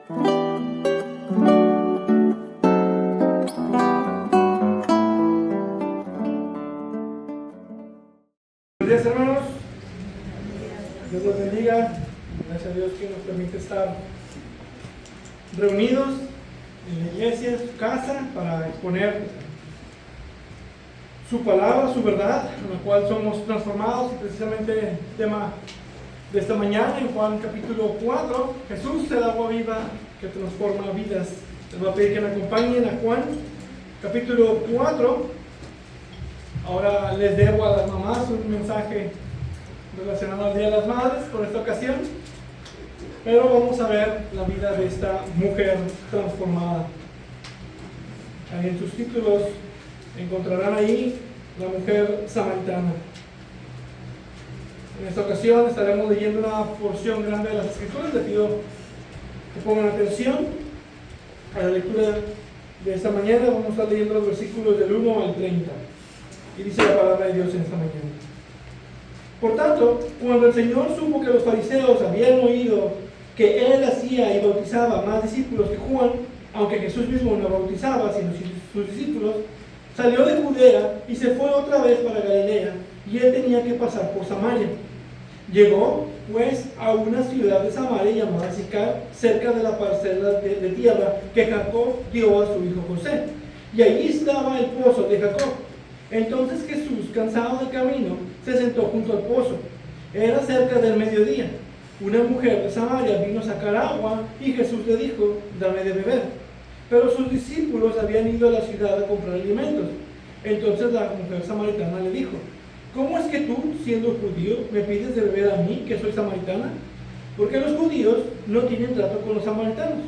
Buenos días, hermanos. Dios los bendiga. Gracias a Dios que nos permite estar reunidos en la iglesia, en su casa, para exponer su palabra, su verdad, en la cual somos transformados. Y precisamente el tema de esta mañana, en Juan capítulo 4, Jesús, el agua viva que transforma vidas. Les voy a pedir que me acompañen a Juan capítulo 4. Ahora les debo a las mamás un mensaje relacionado al Día de las Madres por esta ocasión, pero vamos a ver la vida de esta mujer transformada. Ahí en sus títulos encontrarán ahí la mujer samaritana. En esta ocasión estaremos leyendo una porción grande de las Escrituras. Les pido que pongan atención a la lectura de esta mañana. Vamos a estar leyendo los versículos del 1 al 30. Y dice la palabra de Dios en esta mañana. Por tanto, cuando el Señor supo que los fariseos habían oído que Él hacía y bautizaba más discípulos que Juan, aunque Jesús mismo no bautizaba, sino sus discípulos, salió de Judea y se fue otra vez para Galilea, y Él tenía que pasar por Samaria. Llegó, pues, a una ciudad de Samaria llamada Sicar, cerca de la parcela de tierra que Jacob dio a su hijo José. Y allí estaba el pozo de Jacob. Entonces Jesús, cansado del camino, se sentó junto al pozo. Era cerca del mediodía. Una mujer de Samaria vino a sacar agua y Jesús le dijo: dame de beber. Pero sus discípulos habían ido a la ciudad a comprar alimentos. Entonces la mujer samaritana le dijo: ¿cómo es que tú, siendo judío, me pides de beber a mí, que soy samaritana? Porque los judíos no tienen trato con los samaritanos.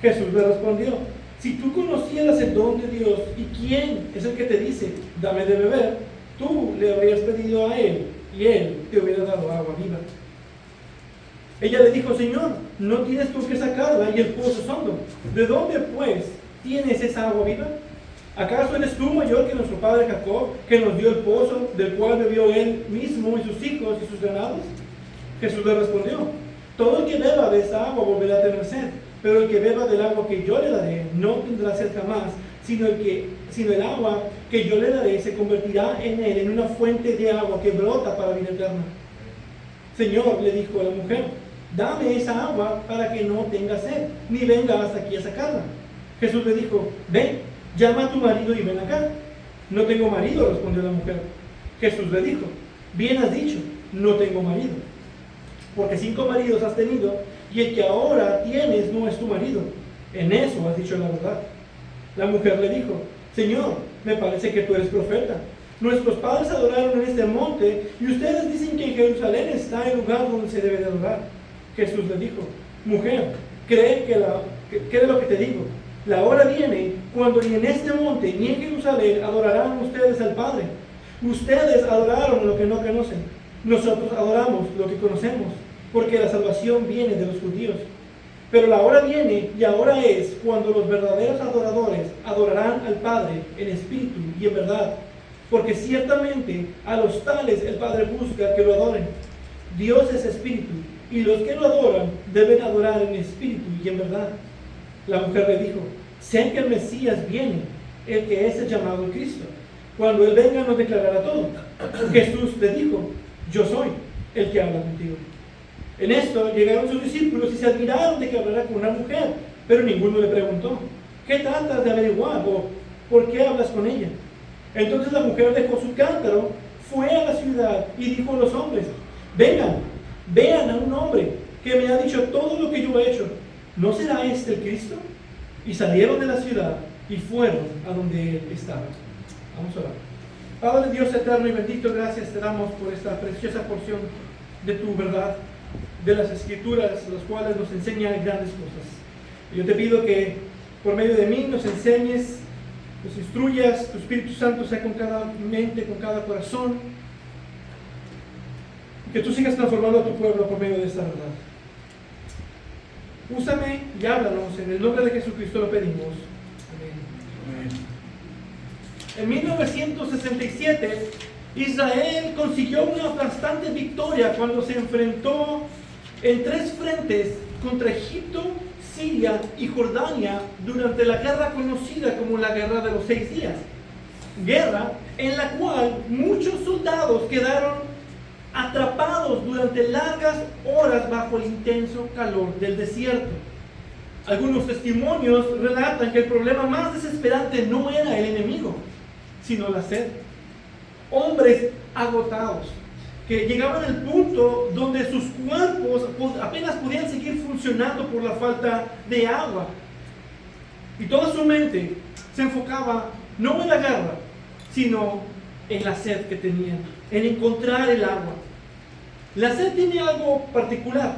Jesús le respondió: si tú conocieras el don de Dios y quién es el que te dice, dame de beber, tú le habrías pedido a Él y Él te hubiera dado agua viva. Ella le dijo: Señor, no tienes tú que sacarla y el pozo es hondo. ¿De dónde, pues, tienes esa agua viva? ¿Acaso eres tú mayor que nuestro padre Jacob, que nos dio el pozo, del cual bebió él mismo y sus hijos y sus ganados? Jesús le respondió: todo el que beba de esa agua volverá a tener sed. Pero el que beba del agua que yo le daré no tendrá sed jamás, sino el agua que yo le daré se convertirá en él en una fuente de agua que brota para vida eterna. Señor, le dijo a la mujer, dame esa agua para que no tenga sed, ni venga hasta aquí a sacarla. Jesús le dijo: ven, llama a tu marido y ven acá. No tengo marido, respondió la mujer. Jesús le dijo: bien has dicho, no tengo marido, porque 5 maridos has tenido, y el que ahora tienes no es tu marido. En eso has dicho la verdad. La mujer le dijo: Señor, me parece que tú eres profeta. Nuestros padres adoraron en este monte, y ustedes dicen que en Jerusalén está el lugar donde se debe de adorar. Jesús le dijo: mujer, cree lo que te digo. La hora viene cuando ni en este monte ni en Jerusalén adorarán ustedes al Padre. Ustedes adoraron lo que no conocen. Nosotros adoramos lo que conocemos, porque la salvación viene de los judíos. Pero la hora viene, y ahora es, cuando los verdaderos adoradores adorarán al Padre en espíritu y en verdad, porque ciertamente a los tales el Padre busca que lo adoren. Dios es espíritu, y los que lo adoran deben adorar en espíritu y en verdad. La mujer le dijo: sé que el Mesías viene, el que es el llamado Cristo. Cuando Él venga nos declarará todo. Jesús le dijo: yo soy el que habla contigo. En esto llegaron sus discípulos y se admiraron de que hablara con una mujer, pero ninguno le preguntó: ¿qué tratas de averiguar? ¿O por qué hablas con ella? Entonces la mujer dejó su cántaro, fue a la ciudad y dijo a los hombres: vengan, vean a un hombre que me ha dicho todo lo que yo he hecho. ¿No será este el Cristo? Y salieron de la ciudad y fueron a donde él estaba. Vamos a orar. Padre Dios eterno y bendito, gracias te damos por esta preciosa porción de tu verdad, de las Escrituras, las cuales nos enseñan grandes cosas. Yo te pido que por medio de mí nos enseñes, nos instruyas, tu Espíritu Santo sea con cada mente, con cada corazón, y que tú sigas transformando a tu pueblo por medio de esta verdad. Úsame y háblanos, en el nombre de Jesucristo lo pedimos. Amén. En 1967, Israel consiguió una aplastante victoria cuando se enfrentó en 3 frentes contra Egipto, Siria y Jordania durante la guerra conocida como la Guerra de los 6 días. Guerra en la cual muchos soldados quedaron atrapados durante largas horas bajo el intenso calor del desierto. Algunos testimonios relatan que el problema más desesperante no era el enemigo, sino la sed. Hombres agotados, que llegaban al punto donde sus cuerpos apenas podían seguir funcionando por la falta de agua. Y toda su mente se enfocaba no en la guerra, sino en la sed que tenían, en encontrar el agua. La sed tiene algo particular,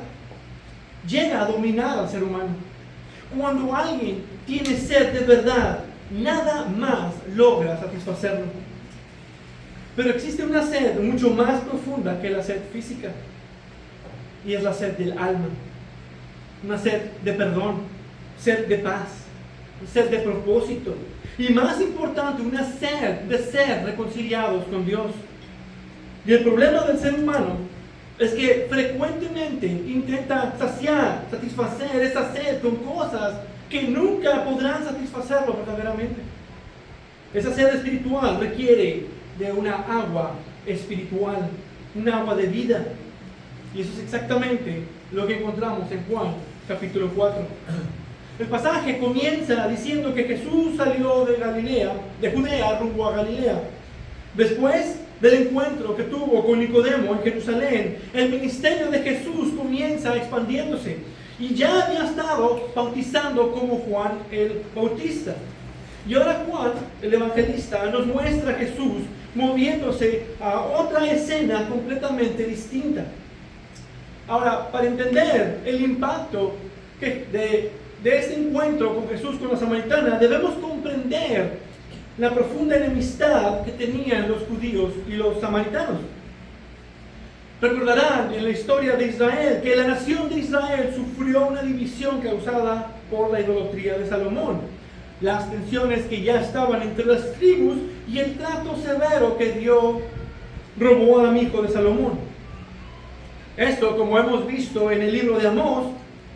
llega a dominar al ser humano. Cuando alguien tiene sed de verdad, nada más logra satisfacerlo. Pero existe una sed mucho más profunda que la sed física, y es la sed del alma. Una sed de perdón, sed de paz, sed de propósito, y más importante, una sed de ser reconciliados con Dios. Y el problema del ser humano es que frecuentemente intenta satisfacer esa sed con cosas que nunca podrán satisfacerlo verdaderamente. Esa sed espiritual requiere de una agua espiritual, un agua de vida. Y eso es exactamente lo que encontramos en Juan capítulo 4. El pasaje comienza diciendo que Jesús salió de Judea rumbo a Galilea. Después del encuentro que tuvo con Nicodemo en Jerusalén, el ministerio de Jesús comienza expandiéndose, y ya había estado bautizando como Juan el Bautista. Y ahora Juan, el evangelista, nos muestra a Jesús moviéndose a otra escena completamente distinta. Ahora, para entender el impacto de este encuentro con Jesús con la samaritana, debemos comprender la profunda enemistad que tenían los judíos y los samaritanos. Recordarán en la historia de Israel que la nación de Israel sufrió una división causada por la idolatría de Salomón, las tensiones que ya estaban entre las tribus y el trato severo que dio Roboam, hijo de Salomón. Esto, como hemos visto en el libro de Amós,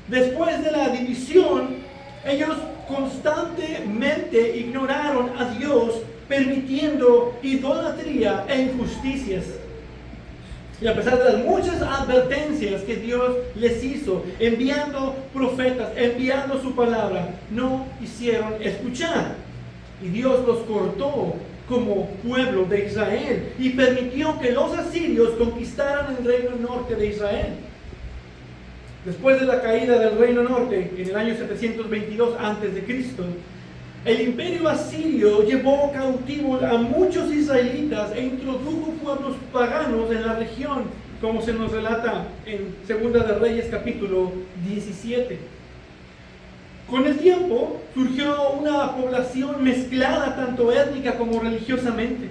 después de la división, ellos constantemente ignoraron a Dios, permitiendo idolatría e injusticias. Y a pesar de las muchas advertencias que Dios les hizo, enviando profetas, enviando su palabra, no quisieron escuchar. Y Dios los cortó como pueblo de Israel y permitió que los asirios conquistaran el reino norte de Israel. Después de la caída del reino norte en el año 722 a.C., el imperio asirio llevó cautivo a muchos israelitas e introdujo pueblos paganos en la región, como se nos relata en Segunda de Reyes capítulo 17. Con el tiempo surgió una población mezclada tanto étnica como religiosamente.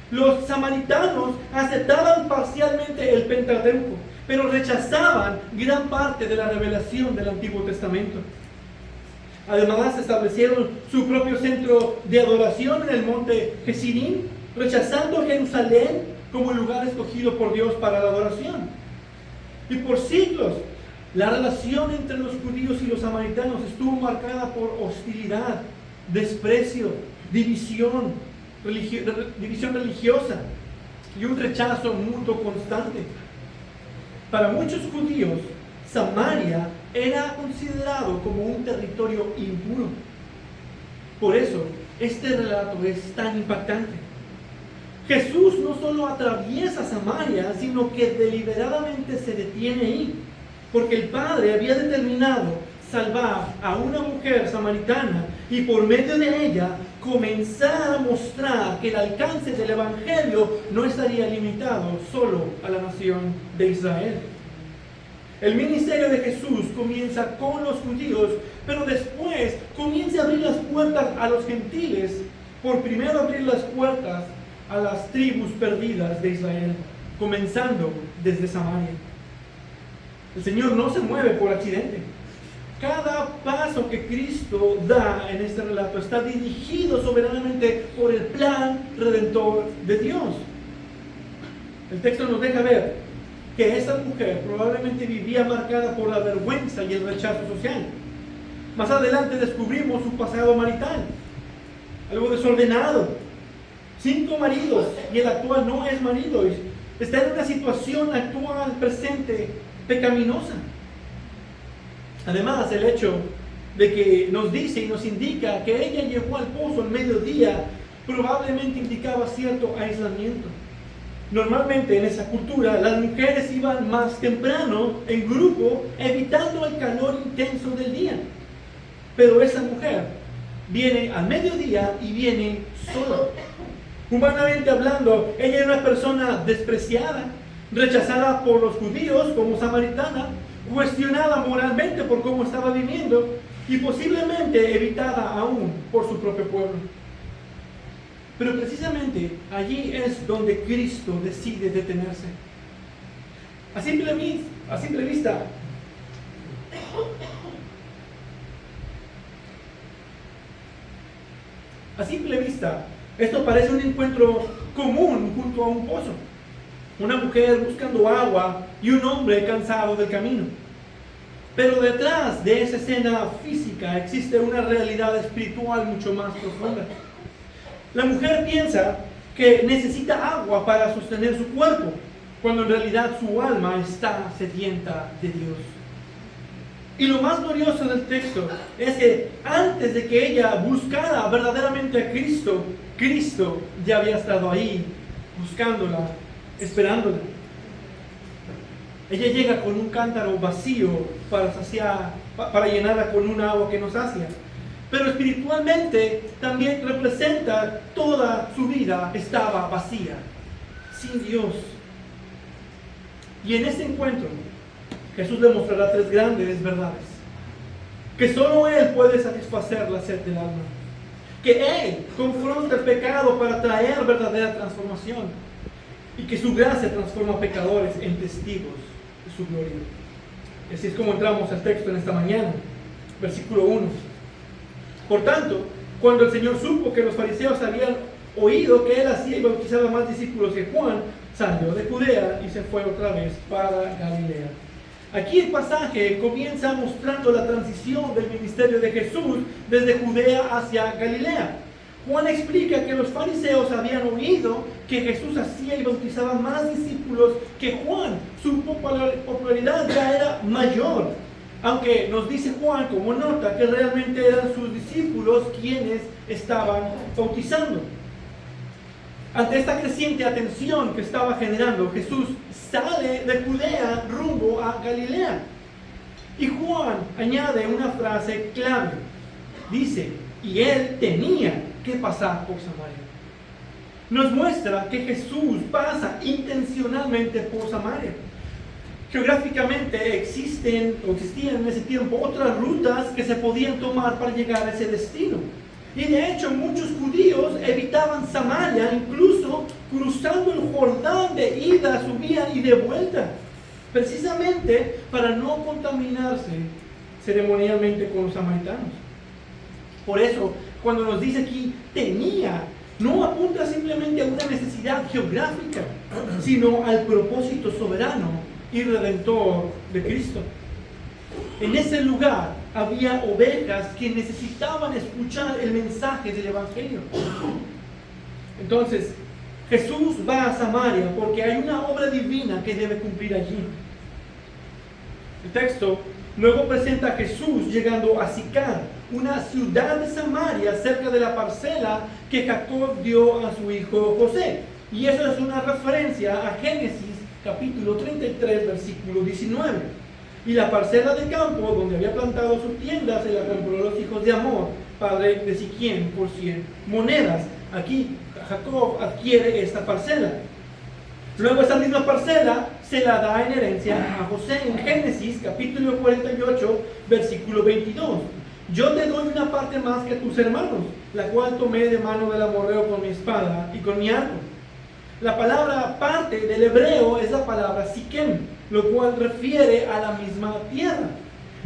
Los samaritanos aceptaban parcialmente el Pentateuco, pero rechazaban gran parte de la revelación del Antiguo Testamento. Además, establecieron su propio centro de adoración en el monte Gerizim, rechazando Jerusalén como el lugar escogido por Dios para la adoración. Y por siglos, la relación entre los judíos y los samaritanos estuvo marcada por hostilidad, desprecio, división religiosa y un rechazo mutuo constante. Para muchos judíos, Samaria era considerado como un territorio impuro. Por eso, este relato es tan impactante. Jesús no solo atraviesa Samaria, sino que deliberadamente se detiene ahí, porque el Padre había determinado salvar a una mujer samaritana y por medio de ella comenzar a mostrar que el alcance del Evangelio no estaría limitado solo a la nación de Israel. El ministerio de Jesús comienza con los judíos, pero después comienza a abrir las puertas a los gentiles, por primero abrir las puertas a las tribus perdidas de Israel, comenzando desde Samaria. El Señor no se mueve por accidente. Cada paso que Cristo da en este relato está dirigido soberanamente por el plan redentor de Dios. El texto nos deja ver que esta mujer probablemente vivía marcada por la vergüenza y el rechazo social. Más adelante descubrimos su pasado marital, algo desordenado, 5 maridos, y el actual no es marido, está en una situación actual, presente, pecaminosa. Además, el hecho de que nos dice y nos indica que ella llegó al pozo al mediodía, probablemente indicaba cierto aislamiento. Normalmente en esa cultura las mujeres iban más temprano en grupo, evitando el calor intenso del día. Pero esa mujer viene al mediodía y viene sola. Humanamente hablando, ella era una persona despreciada, rechazada por los judíos como samaritana, cuestionada moralmente por cómo estaba viviendo y posiblemente evitada aún por su propio pueblo. Pero precisamente allí es donde Cristo decide detenerse. A simple vista, esto parece un encuentro común junto a un pozo. Una mujer buscando agua y un hombre cansado del camino. Pero detrás de esa escena física existe una realidad espiritual mucho más profunda. La mujer piensa que necesita agua para sostener su cuerpo, cuando en realidad su alma está sedienta de Dios. Y lo más glorioso del texto es que antes de que ella buscara verdaderamente a Cristo, Cristo ya había estado ahí, buscándola, esperándola. Ella llega con un cántaro vacío para llenarla con un agua que nos sacia. Pero espiritualmente también representa toda su vida estaba vacía, sin Dios. Y en este encuentro, Jesús le mostrará 3 grandes verdades. Que solo Él puede satisfacer la sed del alma. Que Él confronta el pecado para traer verdadera transformación. Y que su gracia transforma a pecadores en testigos de su gloria. Así es como entramos al texto en esta mañana. Versículo 1. Por tanto, cuando el Señor supo que los fariseos habían oído que Él hacía y bautizaba más discípulos que Juan, salió de Judea y se fue otra vez para Galilea. Aquí el pasaje comienza mostrando la transición del ministerio de Jesús desde Judea hacia Galilea. Juan explica que los fariseos habían oído que Jesús hacía y bautizaba más discípulos que Juan. Su popularidad ya era mayor. Aunque nos dice Juan como nota que realmente eran sus discípulos quienes estaban bautizando. Ante esta creciente atención que estaba generando, Jesús sale de Judea rumbo a Galilea. Y Juan añade una frase clave. Dice, y él tenía que pasar por Samaria. Nos muestra que Jesús pasa intencionalmente por Samaria. Geográficamente existían en ese tiempo otras rutas que se podían tomar para llegar a ese destino. Y de hecho muchos judíos evitaban Samaria, incluso cruzando el Jordán de ida, subida y de vuelta, precisamente para no contaminarse ceremonialmente con los samaritanos. Por eso, cuando nos dice aquí tenía, no apunta simplemente a una necesidad geográfica, sino al propósito soberano y redentor de Cristo. En ese lugar había ovejas que necesitaban escuchar el mensaje del Evangelio. Entonces, Jesús va a Samaria porque hay una obra divina que debe cumplir allí. El texto luego presenta a Jesús llegando a Sicar, una ciudad de Samaria cerca de la parcela que Jacob dio a su hijo José. Y eso es una referencia a Génesis capítulo 33, versículo 19. Y la parcela de campo donde había plantado su tienda se la compró a los hijos de Amor, padre de Siquem, por 100 monedas. Aquí Jacob adquiere esta parcela. Luego esta misma parcela se la da en herencia a José en Génesis capítulo 48, versículo 22. Yo te doy una parte más que tus hermanos, la cual tomé de mano del amorreo con mi espada y con mi arco. La palabra parte del hebreo es la palabra Siquem, lo cual refiere a la misma tierra.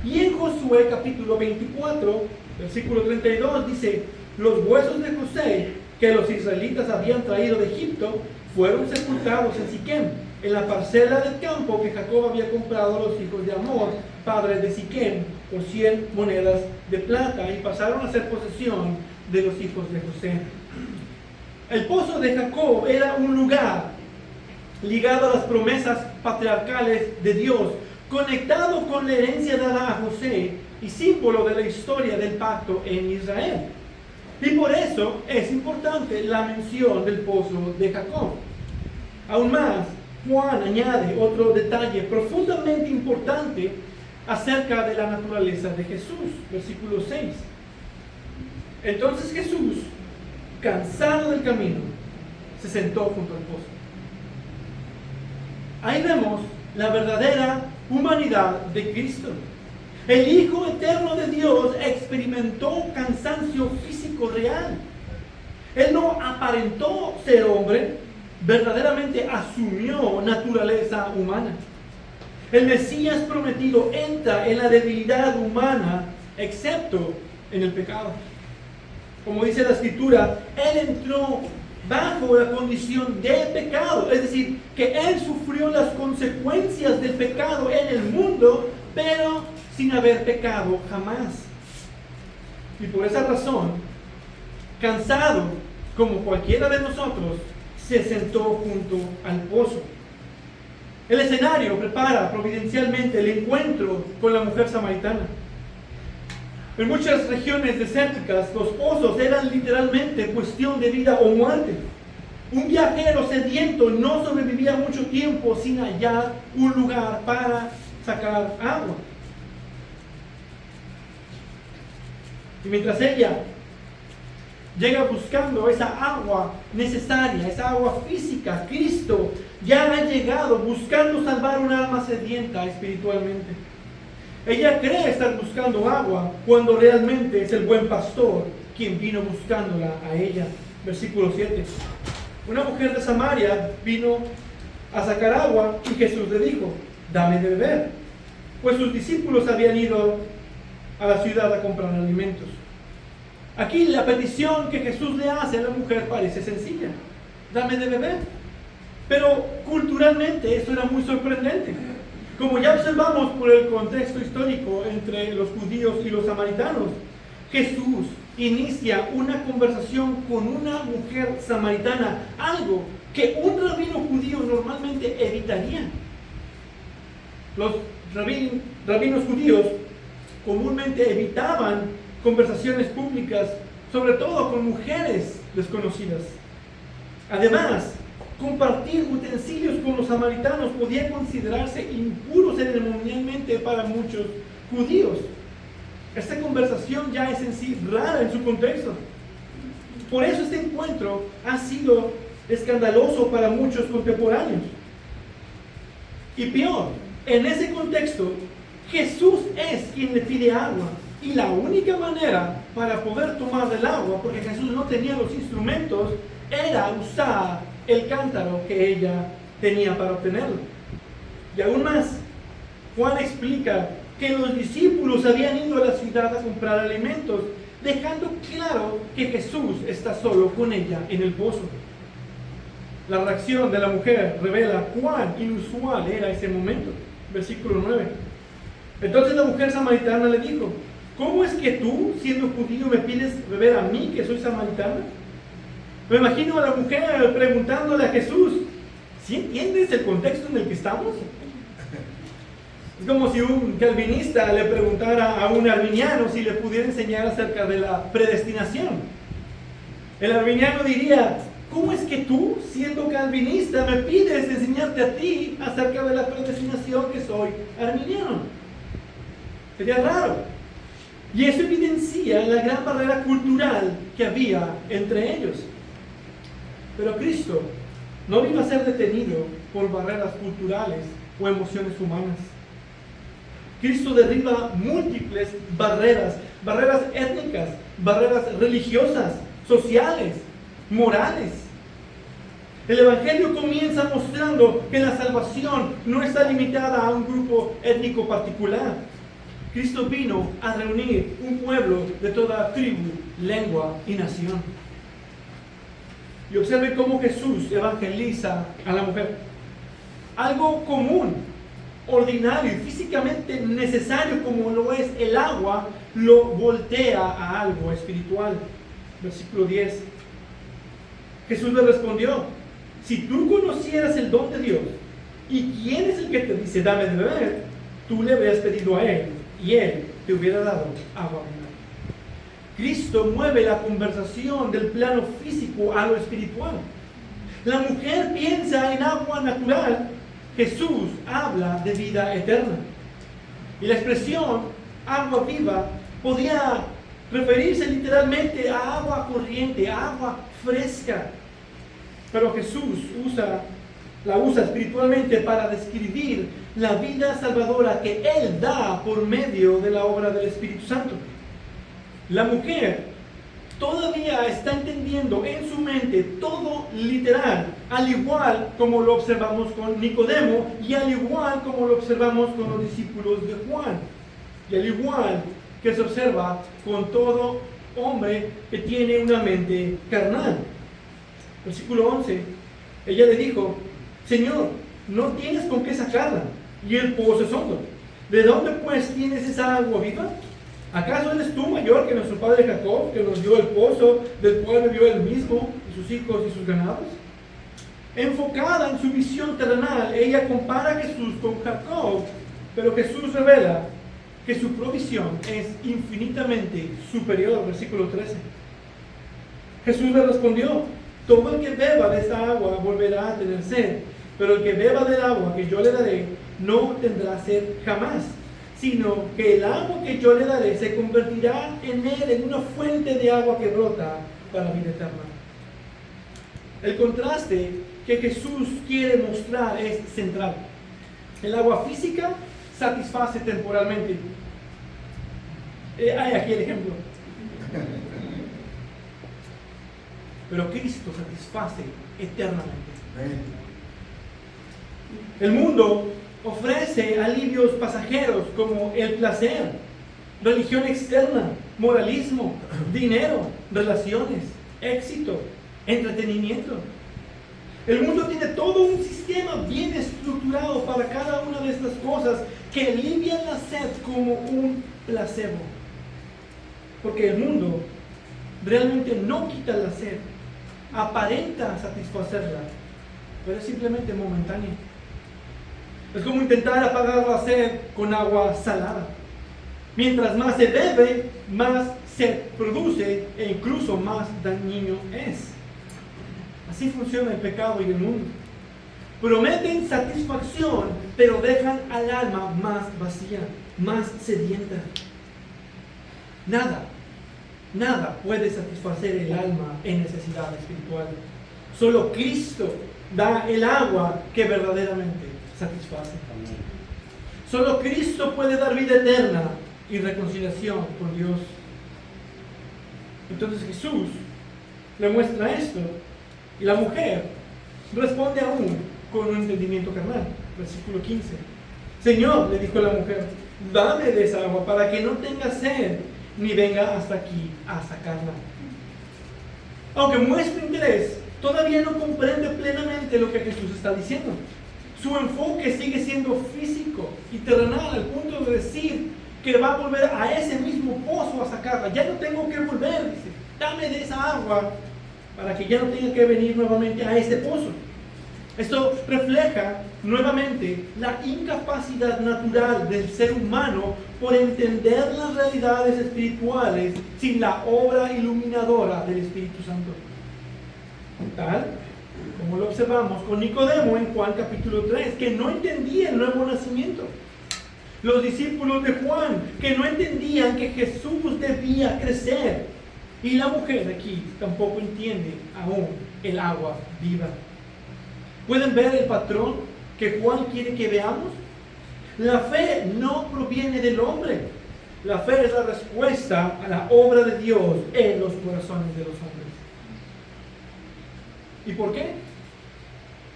Y en Josué capítulo 24, versículo 32 dice, los huesos de José que los israelitas habían traído de Egipto fueron sepultados en Siquem, en la parcela del campo que Jacob había comprado a los hijos de Amor, padre de Siquem, por 100 monedas de plata y pasaron a ser posesión de los hijos de José. El pozo de Jacob era un lugar ligado a las promesas patriarcales de Dios, conectado con la herencia dada a José y símbolo de la historia del pacto en Israel. Y por eso es importante la mención del pozo de Jacob. Aún más, Juan añade otro detalle profundamente importante acerca de la naturaleza de Jesús, versículo 6. Entonces Jesús, cansado del camino, se sentó junto al pozo. Ahí vemos la verdadera humanidad de Cristo. El Hijo eterno de Dios experimentó cansancio físico real. Él no aparentó ser hombre, verdaderamente asumió naturaleza humana. El Mesías prometido entra en la debilidad humana, excepto en el pecado. Como dice la Escritura, Él entró bajo la condición de pecado, es decir, que Él sufrió las consecuencias del pecado en el mundo, pero sin haber pecado jamás. Y por esa razón, cansado como cualquiera de nosotros, se sentó junto al pozo. El escenario prepara providencialmente el encuentro con la mujer samaritana. En muchas regiones desérticas, los pozos eran literalmente cuestión de vida o muerte. Un viajero sediento no sobrevivía mucho tiempo sin hallar un lugar para sacar agua. Y mientras ella llega buscando esa agua necesaria, esa agua física, Cristo ya ha llegado buscando salvar un alma sedienta espiritualmente. Ella cree estar buscando agua cuando realmente es el buen pastor quien vino buscándola a ella. Versículo 7. Una mujer de Samaria vino a sacar agua y Jesús le dijo: dame de beber. Pues sus discípulos habían ido a la ciudad a comprar alimentos. Aquí la petición que Jesús le hace a la mujer parece sencilla: dame de beber. Pero culturalmente esto era muy sorprendente. Como ya observamos por el contexto histórico entre los judíos y los samaritanos, Jesús inicia una conversación con una mujer samaritana, algo que un rabino judío normalmente evitaría. Los rabinos judíos comúnmente evitaban conversaciones públicas, sobre todo con mujeres desconocidas. Además, compartir utensilios con los samaritanos podía considerarse impuro ceremonialmente para muchos judíos. Esta conversación ya es en sí rara en su contexto. Por eso este encuentro ha sido escandaloso para muchos contemporáneos. Y peor, en ese contexto, Jesús es quien le pide agua. Y la única manera para poder tomar del agua, porque Jesús no tenía los instrumentos, era usar el cántaro que ella tenía para obtenerlo. Y aún más, Juan explica que los discípulos habían ido a la ciudad a comprar alimentos, dejando claro que Jesús está solo con ella en el pozo. La reacción de la mujer revela cuán inusual era ese momento. Versículo 9. Entonces la mujer samaritana le dijo: ¿cómo es que tú, siendo judío, me pides beber a mí, que soy samaritana? Me imagino a la mujer preguntándole a Jesús: ¿sí entiendes el contexto en el que estamos? Es como si un calvinista le preguntara a un arminiano si le pudiera enseñar acerca de la predestinación. El arminiano diría: ¿cómo es que tú, siendo calvinista, me pides enseñarte a ti acerca de la predestinación, que soy arminiano? Sería raro. Y eso evidencia la gran barrera cultural que había entre ellos. Pero Cristo no vino a ser detenido por barreras culturales o emociones humanas. Cristo derriba múltiples barreras étnicas, barreras religiosas, sociales, morales. El Evangelio comienza mostrando que la salvación no está limitada a un grupo étnico particular. Cristo vino a reunir un pueblo de toda tribu, lengua y nación. Y observe cómo Jesús evangeliza a la mujer. Algo común ordinario y físicamente necesario como lo es el agua, lo voltea a algo espiritual. Versículo 10. Jesús le respondió: si tú conocieras el don de Dios y quién es el que te dice dame de beber, tú le habrías pedido a él y él te hubiera dado agua viva. Cristo mueve la conversación del plano físico a lo espiritual. La mujer piensa en agua natural, Jesús habla de vida eterna. Y la expresión agua viva podía referirse literalmente a agua corriente, a agua fresca. Pero Jesús la usa espiritualmente para describir la vida salvadora que Él da por medio de la obra del Espíritu Santo. La mujer todavía está entendiendo en su mente todo literal, al igual como lo observamos con Nicodemo y al igual como lo observamos con los discípulos de Juan, y al igual que se observa con todo hombre que tiene una mente carnal. Versículo 11, ella le dijo: Señor, no tienes con qué sacarla, y el pozo es hondo. ¿De dónde pues tienes esa agua viva? ¿Acaso eres tú mayor que nuestro padre Jacob, que nos dio el pozo del cual bebió él mismo, y sus hijos y sus ganados? Enfocada en su visión terrenal, ella compara a Jesús con Jacob, pero Jesús revela que su provisión es infinitamente superior. Versículo 13. Jesús le respondió: todo el que beba de esta agua volverá a tener sed, pero el que beba del agua que yo le daré no tendrá sed jamás, sino que el agua que yo le daré se convertirá en él en una fuente de agua que brota para la vida eterna. El contraste que Jesús quiere mostrar es central. El agua física satisface temporalmente. Hay aquí el ejemplo. Pero Cristo satisface eternamente. El mundo ofrece alivios pasajeros como el placer, religión externa, moralismo, dinero, relaciones, éxito, entretenimiento. El mundo tiene todo un sistema bien estructurado para cada una de estas cosas que alivian la sed como un placebo. Porque el mundo realmente no quita la sed, aparenta satisfacerla, pero es simplemente momentánea. Es como intentar apagar la sed con agua salada. Mientras más se bebe, más sed produce e incluso más dañino es. Así funciona el pecado y el mundo. Prometen satisfacción, pero dejan al alma más vacía, más sedienta. Nada puede satisfacer el alma en necesidad espiritual. Solo Cristo da el agua que verdaderamente satisface. Solo Cristo puede dar vida eterna y reconciliación con Dios. Entonces Jesús le muestra esto y la mujer responde aún con un entendimiento carnal. Versículo 15. Señor, le dijo la mujer, dame de esa agua para que no tenga sed ni venga hasta aquí a sacarla. Aunque muestra interés, todavía no comprende plenamente lo que Jesús está diciendo. Su enfoque sigue siendo físico y terrenal al punto de decir que va a volver a ese mismo pozo a sacarla. Ya no tengo que volver, dice, dame de esa agua para que ya no tenga que venir nuevamente a este pozo. Esto refleja nuevamente la incapacidad natural del ser humano por entender las realidades espirituales sin la obra iluminadora del Espíritu Santo. Tal como lo observamos con Nicodemo en Juan capítulo 3, que no entendía el nuevo nacimiento. Los discípulos de Juan, que no entendían que Jesús debía crecer. Y la mujer aquí tampoco entiende aún el agua viva. ¿Pueden ver el patrón que Juan quiere que veamos? La fe no proviene del hombre. La fe es la respuesta a la obra de Dios en los corazones de los hombres. ¿Y por qué?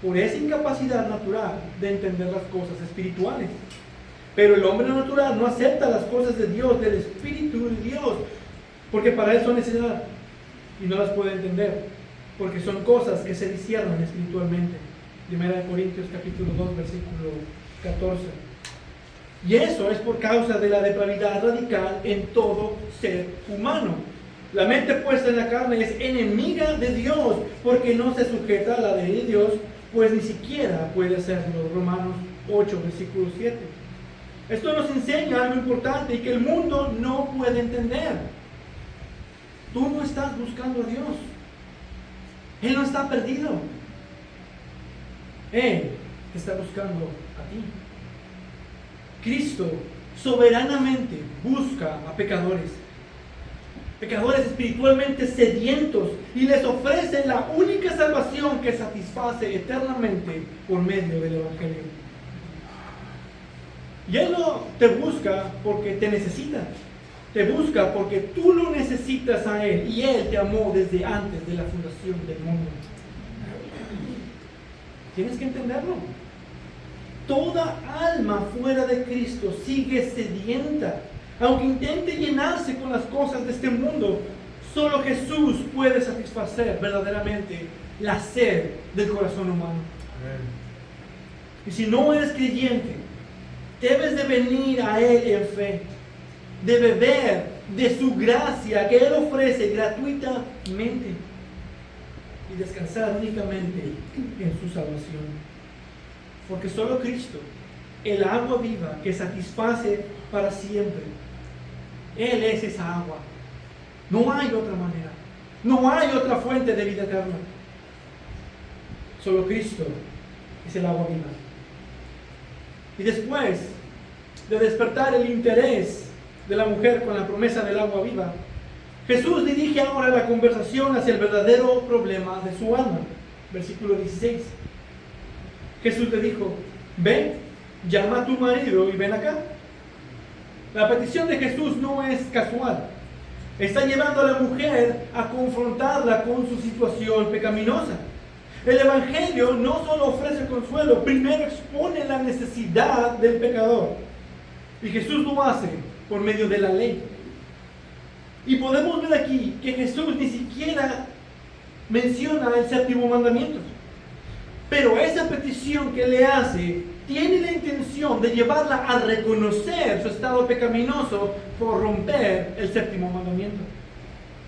Por esa incapacidad natural de entender las cosas espirituales. Pero el hombre natural no acepta las cosas de Dios, del Espíritu de Dios, porque para él son necesidad y no las puede entender, porque son cosas que se disciernen espiritualmente. 1 Corintios capítulo 2, versículo 14. Y eso es por causa de la depravidad radical en todo ser humano. La mente puesta en la carne es enemiga de Dios porque no se sujeta a la ley de Dios, pues ni siquiera puede hacerlo. Romanos 8, versículo 7. Esto nos enseña algo importante y que el mundo no puede entender. Tú no estás buscando a Dios. Él no está perdido. Él te está buscando a ti. Cristo soberanamente busca a pecadores espiritualmente sedientos, y les ofrece la única salvación que satisface eternamente por medio del Evangelio. Y Él no te busca porque te necesita, te busca porque tú lo necesitas a Él, y Él te amó desde antes de la fundación del mundo. Tienes que entenderlo. Toda alma fuera de Cristo sigue sedienta. Aunque intente llenarse con las cosas de este mundo, solo Jesús puede satisfacer verdaderamente la sed del corazón humano. Y si no eres creyente, debes de venir a Él en fe, de beber de su gracia que Él ofrece gratuitamente y descansar únicamente en su salvación. Porque solo Cristo, el agua viva que satisface para siempre, Él es esa agua. No hay otra manera. No hay otra fuente de vida eterna. Solo Cristo es el agua viva. Y después de despertar el interés de la mujer con la promesa del agua viva, Jesús dirige ahora la conversación hacia el verdadero problema de su alma. Versículo 16. Jesús le dijo: ven, llama a tu marido y ven acá. La petición de Jesús no es casual. Está llevando a la mujer a confrontarla con su situación pecaminosa. El Evangelio no solo ofrece consuelo, primero expone la necesidad del pecador. Y Jesús lo hace por medio de la ley. Y podemos ver aquí que Jesús ni siquiera menciona el séptimo mandamiento. Pero esa petición que le hace tiene la intención de llevarla a reconocer su estado pecaminoso por romper el séptimo mandamiento.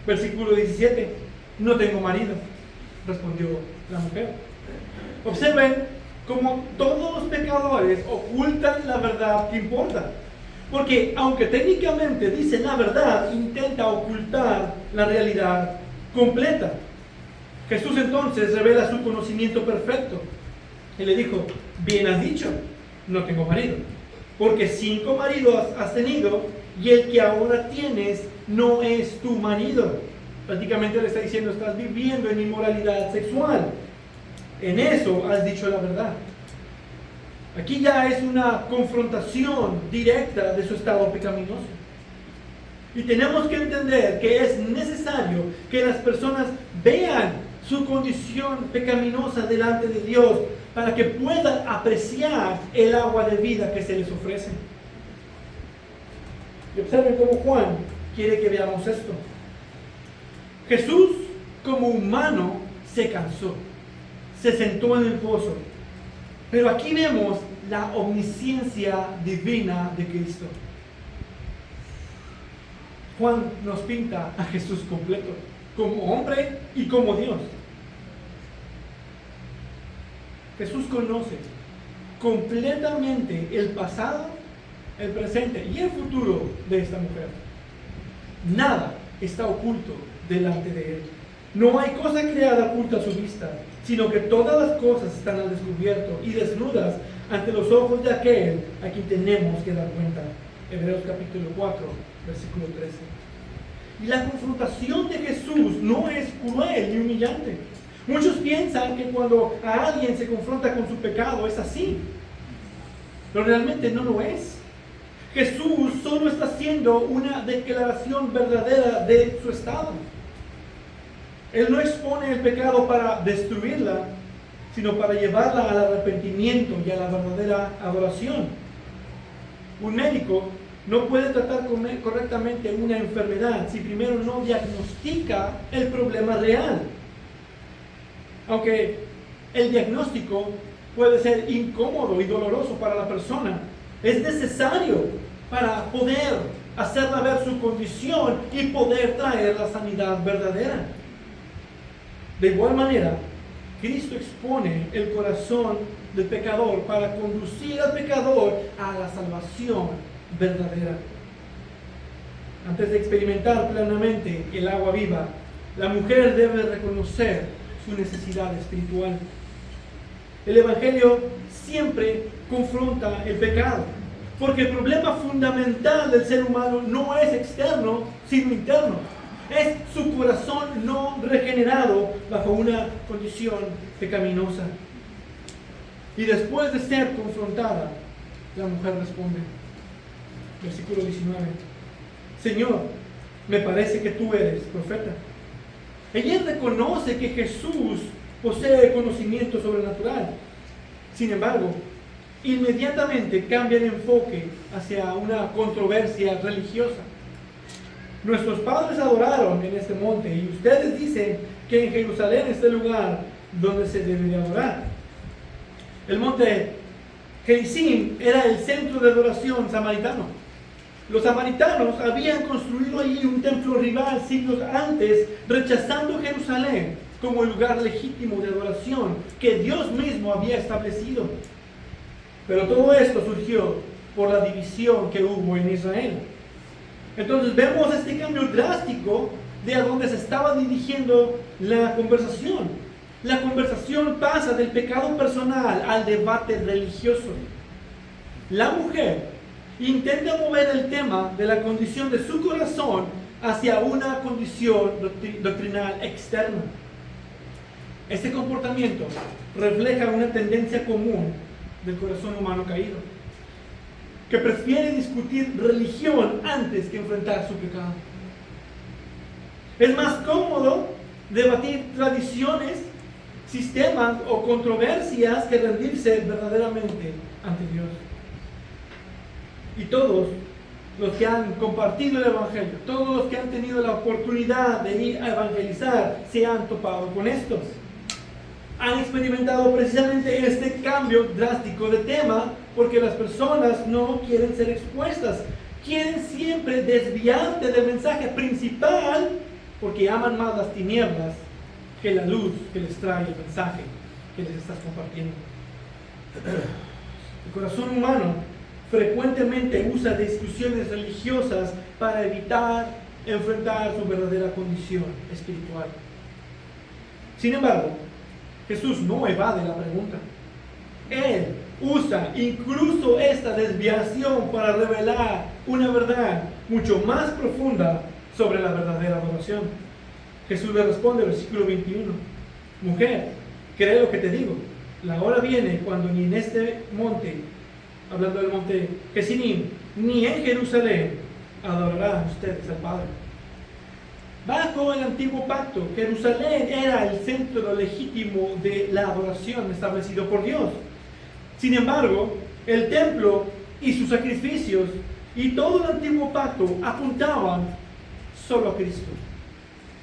Versículo 17. No tengo marido, respondió la mujer. Observen cómo todos los pecadores ocultan la verdad que importa. Porque aunque técnicamente dice la verdad, intenta ocultar la realidad completa. Jesús entonces revela su conocimiento perfecto. Y le dijo: bien has dicho, no tengo marido. Porque 5 maridos has tenido, y el que ahora tienes no es tu marido. Prácticamente le está diciendo: estás viviendo en inmoralidad sexual. En eso has dicho la verdad. Aquí ya es una confrontación directa de su estado pecaminoso. Y tenemos que entender que es necesario que las personas vean su condición pecaminosa delante de Dios para que puedan apreciar el agua de vida que se les ofrece. Y observen cómo Juan quiere que veamos esto. Jesús, como humano, se cansó, se sentó en el pozo. Pero aquí vemos la omnisciencia divina de Cristo. Juan nos pinta a Jesús completo, como hombre y como Dios. Jesús conoce completamente el pasado, el presente y el futuro de esta mujer. Nada está oculto delante de Él. No hay cosa creada oculta a su vista, sino que todas las cosas están al descubierto y desnudas ante los ojos de aquel a quien tenemos que dar cuenta. Hebreos capítulo 4, versículo 13. Y la confrontación de Jesús no es cruel ni humillante. Muchos piensan que cuando a alguien se confronta con su pecado es así, pero realmente no lo es. Jesús solo está haciendo una declaración verdadera de su estado. Él no expone el pecado para destruirla, sino para llevarla al arrepentimiento y a la verdadera adoración. Un médico no puede tratar correctamente una enfermedad si primero no diagnostica el problema real. Aunque el diagnóstico puede ser incómodo y doloroso para la persona, es necesario para poder hacerla ver su condición y poder traer la sanidad verdadera. De igual manera, Cristo expone el corazón del pecador para conducir al pecador a la salvación verdadera. Antes de experimentar plenamente el agua viva, la mujer debe reconocer su necesidad espiritual. El Evangelio siempre confronta el pecado, porque el problema fundamental del ser humano no es externo, sino interno. Es su corazón no regenerado bajo una condición pecaminosa. Y después de ser confrontada, la mujer responde. Versículo 19. Señor, me parece que tú eres profeta. Ella reconoce que Jesús posee conocimiento sobrenatural. Sin embargo, inmediatamente cambia el enfoque hacia una controversia religiosa. Nuestros padres adoraron en este monte y ustedes dicen que en Jerusalén es el lugar donde se debe de adorar. El monte Gerizim era el centro de adoración samaritano. Los samaritanos habían construido allí un templo rival siglos antes, rechazando Jerusalén como el lugar legítimo de adoración que Dios mismo había establecido. Pero todo esto surgió por la división que hubo en Israel. Entonces vemos este cambio drástico de a dónde se estaba dirigiendo la conversación. La conversación pasa del pecado personal al debate religioso. La mujer intenta mover el tema de la condición de su corazón hacia una condición doctrinal externa. Este comportamiento refleja una tendencia común del corazón humano caído, que prefiere discutir religión antes que enfrentar su pecado. Es más cómodo debatir tradiciones, sistemas o controversias que rendirse verdaderamente ante Dios. Y todos los que han compartido el Evangelio, todos los que han tenido la oportunidad de ir a evangelizar, se han topado con estos. Han experimentado precisamente este cambio drástico de tema porque las personas no quieren ser expuestas, quieren siempre desviarte del mensaje principal porque aman más las tinieblas que la luz que les trae el mensaje que les estás compartiendo. El corazón humano frecuentemente usa discusiones religiosas para evitar enfrentar su verdadera condición espiritual. Sin embargo, Jesús no evade la pregunta. Él usa incluso esta desviación para revelar una verdad mucho más profunda sobre la verdadera adoración. Jesús le responde, versículo 21, mujer, cree lo que te digo. La hora viene cuando ni en este monte, hablando del monte Gerizim, ni en Jerusalén adorarán ustedes al Padre. Bajo el antiguo pacto, Jerusalén era el centro legítimo de la adoración establecido por Dios. Sin embargo, el templo y sus sacrificios y todo el antiguo pacto apuntaban solo a Cristo.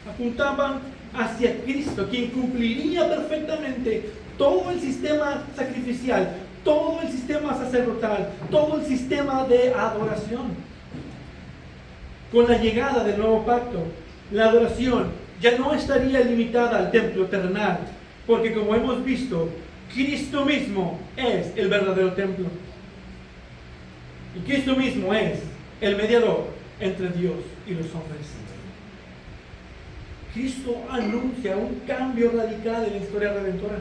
Apuntaban hacia Cristo, quien cumpliría perfectamente todo el sistema sacrificial, todo el sistema sacerdotal, todo el sistema de adoración. Con la llegada del nuevo pacto, la adoración ya no estaría limitada al templo terrenal, porque como hemos visto, Cristo mismo es el verdadero templo. Y Cristo mismo es el mediador entre Dios y los hombres. Cristo anuncia un cambio radical en la historia redentora.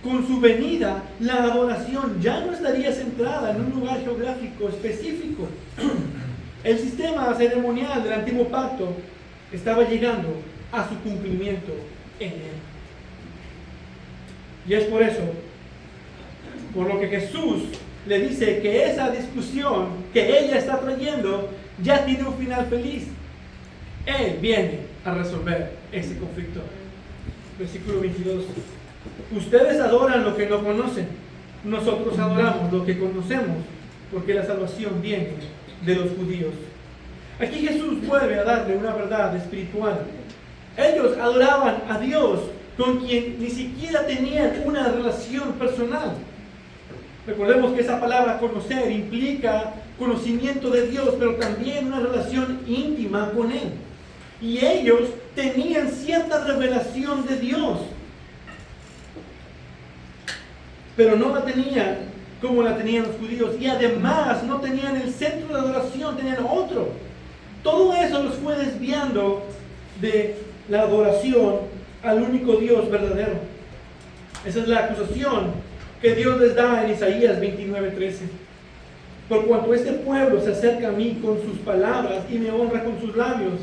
Con su venida, la adoración ya no estaría centrada en un lugar geográfico específico. El sistema ceremonial del antiguo pacto estaba llegando a su cumplimiento en él. Y es por eso, por lo que Jesús le dice que esa discusión que ella está trayendo ya tiene un final feliz. Él viene a resolver ese conflicto. Versículo 22. Ustedes adoran lo que no conocen. Nosotros adoramos lo que conocemos, porque la salvación viene de los judíos. Aquí Jesús vuelve a darle una verdad espiritual. Ellos adoraban a Dios con quien ni siquiera tenían una relación personal. Recordemos que esa palabra conocer implica conocimiento de Dios, pero también una relación íntima con Él. Y ellos tenían cierta revelación de Dios, pero no la tenían como la tenían los judíos. Y además no tenían el centro de adoración, tenían otro. Todo eso los fue desviando de la adoración al único Dios verdadero. Esa es la acusación que Dios les da en Isaías 29:13. Por cuanto este pueblo se acerca a mí con sus palabras y me honra con sus labios,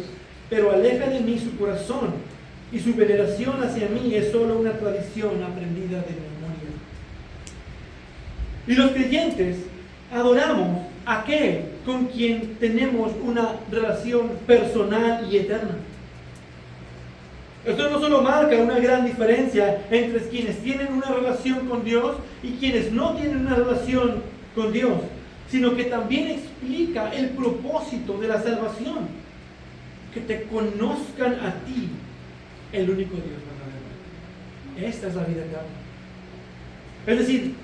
pero aleja de mí su corazón, y su veneración hacia mí es solo una tradición aprendida de memoria. Y los creyentes adoramos a aquel con quien tenemos una relación personal y eterna. Esto no solo marca una gran diferencia entre quienes tienen una relación con Dios y quienes no tienen una relación con Dios, sino que también explica el propósito de la salvación: que te conozcan a ti, el único Dios verdadero. Esta es la vida eterna. Es decir,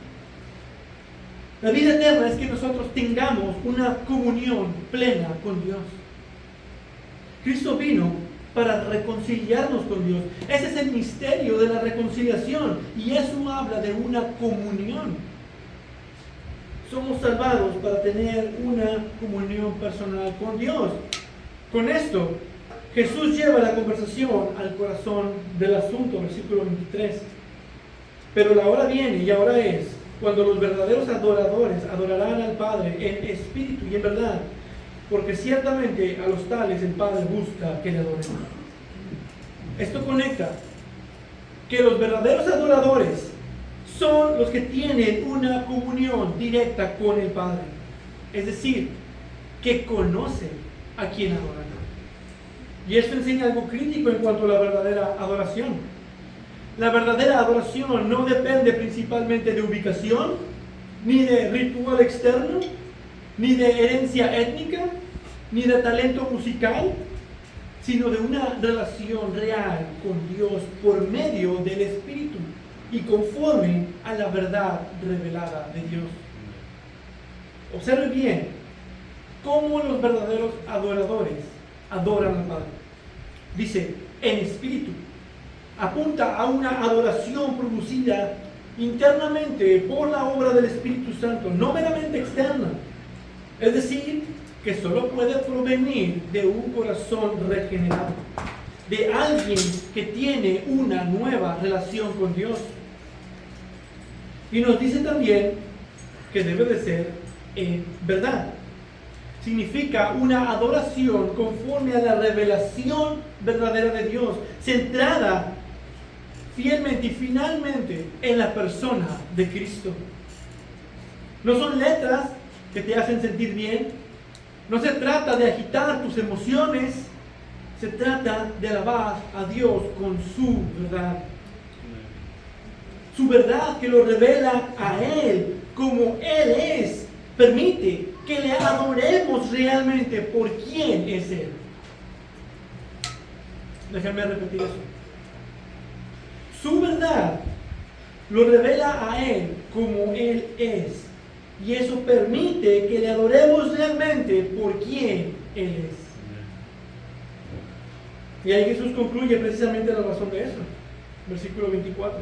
la vida eterna es que nosotros tengamos una comunión plena con Dios. Cristo vino para reconciliarnos con Dios. Ese es el misterio de la reconciliación, y eso habla de una comunión. Somos salvados para tener una comunión personal con Dios. Con esto, Jesús lleva la conversación al corazón del asunto, versículo 23. Pero la hora viene, y ahora es, cuando los verdaderos adoradores adorarán al Padre en espíritu y en verdad, porque ciertamente a los tales el Padre busca que le adoren. Esto conecta que los verdaderos adoradores son los que tienen una comunión directa con el Padre. Es decir, que conocen a quien adoran. Y esto enseña algo crítico en cuanto a la verdadera adoración. La verdadera adoración no depende principalmente de ubicación, ni de ritual externo, ni de herencia étnica, ni de talento musical, sino de una relación real con Dios por medio del Espíritu y conforme a la verdad revelada de Dios. Observe bien cómo los verdaderos adoradores adoran al Padre. Dice, en espíritu. Apunta a una adoración producida internamente por la obra del Espíritu Santo, no meramente externa. Es decir, que solo puede provenir de un corazón regenerado, de alguien que tiene una nueva relación con Dios. Y nos dice también que debe de ser en verdad. Significa una adoración conforme a la revelación verdadera de Dios, centrada fielmente y finalmente en la persona de Cristo. No son letras que te hacen sentir bien. No se trata de agitar tus emociones. Se trata de alabar a Dios con su verdad. Su verdad que lo revela a Él como Él es. Permite que le adoremos realmente por quién es Él. Déjenme repetir eso. Su verdad lo revela a Él como Él es. Y eso permite que le adoremos realmente por quién Él es. Y ahí Jesús concluye precisamente la razón de eso. Versículo 24.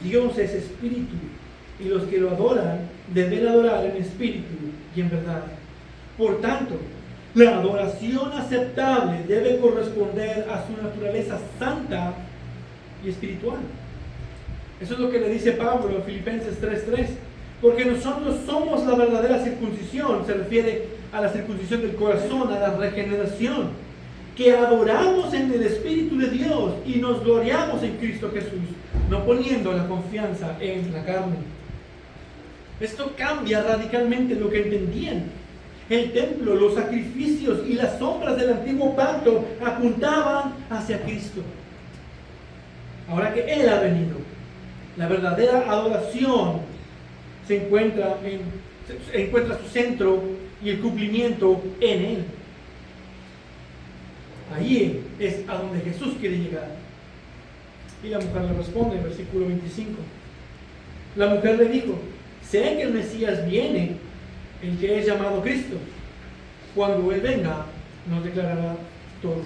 Dios es espíritu, y los que lo adoran deben adorar en espíritu y en verdad. Por tanto, la adoración aceptable debe corresponder a su naturaleza santa y espiritual. Eso es lo que le dice Pablo en Filipenses 3:3. Porque nosotros somos la verdadera circuncisión, se refiere a la circuncisión del corazón, a la regeneración, que adoramos en el Espíritu de Dios y nos gloriamos en Cristo Jesús, no poniendo la confianza en la carne. Esto cambia radicalmente lo que entendían. El templo, los sacrificios y las sombras del antiguo pacto apuntaban hacia Cristo. Ahora que Él ha venido, la verdadera adoración encuentra su centro y el cumplimiento en Él. Ahí es a donde Jesús quiere llegar. Y la mujer le responde, versículo 25. La mujer le dijo: sé que el Mesías viene, el que es llamado Cristo. Cuando Él venga, nos declarará todo.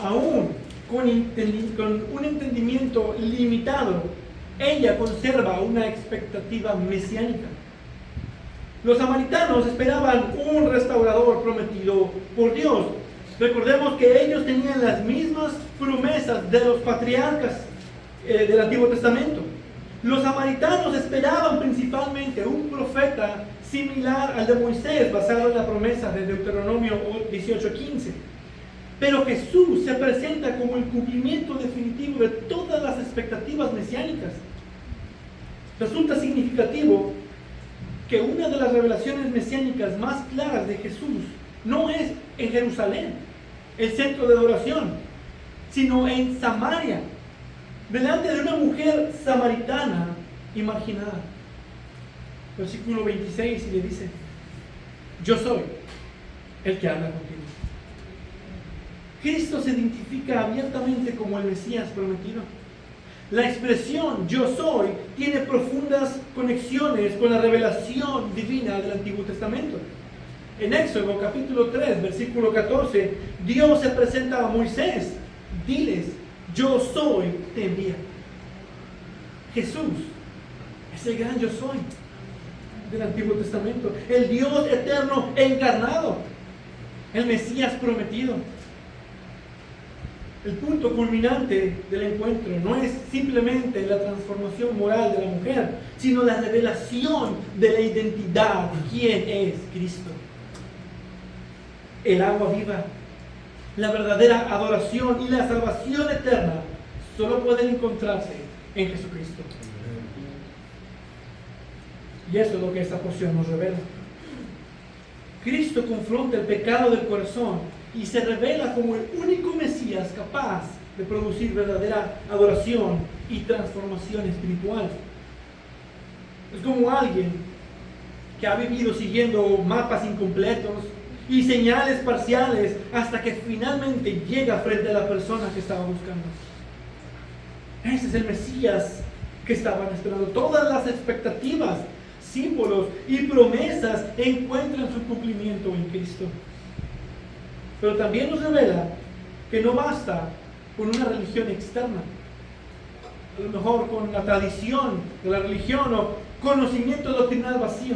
Aún con un entendimiento limitado, ella conserva una expectativa mesiánica. Los samaritanos esperaban un restaurador prometido por Dios. Recordemos que ellos tenían las mismas promesas de los patriarcas del Antiguo Testamento. Los samaritanos esperaban principalmente un profeta similar al de Moisés, basado en la promesa de Deuteronomio 18:15. Pero Jesús se presenta como el cumplimiento definitivo de todas las expectativas mesiánicas. Resulta significativo que una de las revelaciones mesiánicas más claras de Jesús no es en Jerusalén, el centro de adoración, sino en Samaria, delante de una mujer samaritana y marginada. Versículo 26, y le dice: yo soy el que habla contigo. Cristo se identifica abiertamente como el Mesías prometido. La expresión yo soy tiene profundas conexiones con la revelación divina del Antiguo Testamento. En Éxodo capítulo 3, versículo 14, Dios se presenta a Moisés: diles, yo soy, te envía. Jesús es el gran yo soy del Antiguo Testamento, el Dios eterno encarnado, el Mesías prometido. El punto culminante del encuentro no es simplemente la transformación moral de la mujer, sino la revelación de la identidad de quién es Cristo. El agua viva, la verdadera adoración y la salvación eterna solo pueden encontrarse en Jesucristo. Y eso es lo que esta porción nos revela. Cristo confronta el pecado del corazón y se revela como el único Mesías capaz de producir verdadera adoración y transformación espiritual. Es como alguien que ha vivido siguiendo mapas incompletos y señales parciales hasta que finalmente llega frente a la persona que estaba buscando. Ese es el Mesías que estaban esperando. Todas las expectativas, símbolos y promesas encuentran su cumplimiento en Cristo. Pero también nos revela que no basta con una religión externa, a lo mejor con la tradición de la religión o conocimiento doctrinal vacío.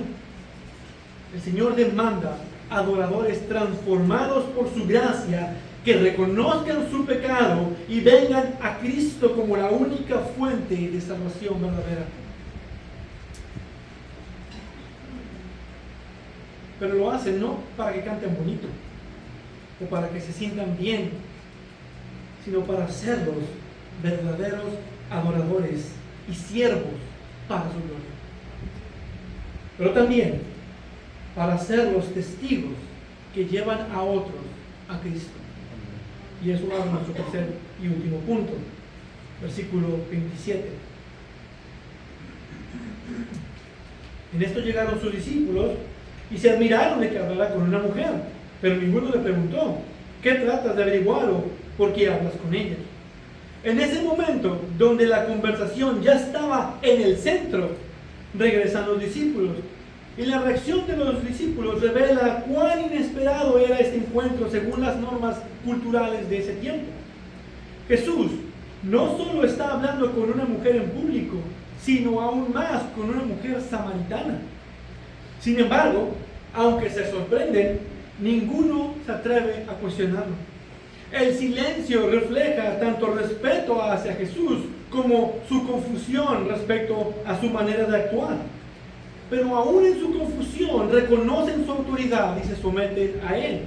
El Señor demanda adoradores transformados por su gracia, que reconozcan su pecado y vengan a Cristo como la única fuente de salvación verdadera. Pero lo hacen no para que canten bonito o para que se sientan bien, sino para serlos verdaderos adoradores y siervos para su gloria. Pero también para ser los testigos que llevan a otros a Cristo. Y eso va a nuestro tercer y último punto, versículo 27. En esto llegaron sus discípulos y se admiraron de que hablara con una mujer, pero ninguno le preguntó: ¿qué tratas de averiguar o por qué hablas con ella? En ese momento, donde la conversación ya estaba en el centro, regresan los discípulos. Y la reacción de los discípulos revela cuán inesperado era este encuentro según las normas culturales de ese tiempo. Jesús no solo está hablando con una mujer en público, sino aún más con una mujer samaritana. Sin embargo, aunque se sorprenden, ninguno se atreve a cuestionarlo. El silencio refleja tanto respeto hacia Jesús como su confusión respecto a su manera de actuar. Pero aún en su confusión reconocen su autoridad y se someten a Él.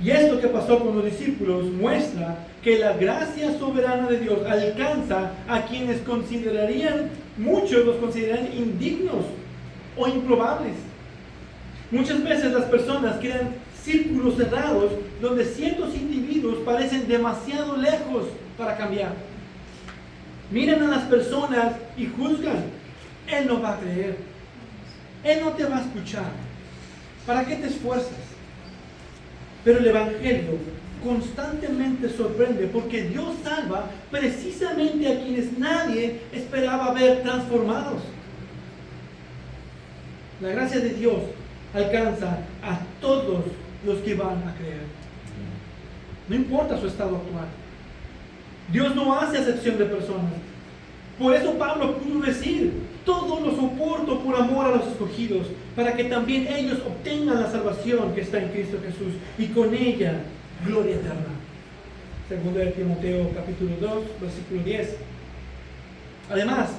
Y esto que pasó con los discípulos muestra que la gracia soberana de Dios alcanza a quienes muchos los considerarían indignos o improbables. Muchas veces las personas crean círculos cerrados donde ciertos individuos parecen demasiado lejos para cambiar. Miran a las personas y juzgan: Él no va a creer, Él no te va a escuchar, ¿para qué te esfuerzas? Pero el Evangelio constantemente sorprende, porque Dios salva precisamente a quienes nadie esperaba ver transformados. La gracia de Dios alcanza a todos los que van a creer. No importa su estado actual. Dios no hace acepción de personas. Por eso Pablo pudo decir: todo lo soporto por amor a los escogidos, para que también ellos obtengan la salvación que está en Cristo Jesús, y con ella gloria eterna. Segundo de Timoteo capítulo 2, versículo 10. Además,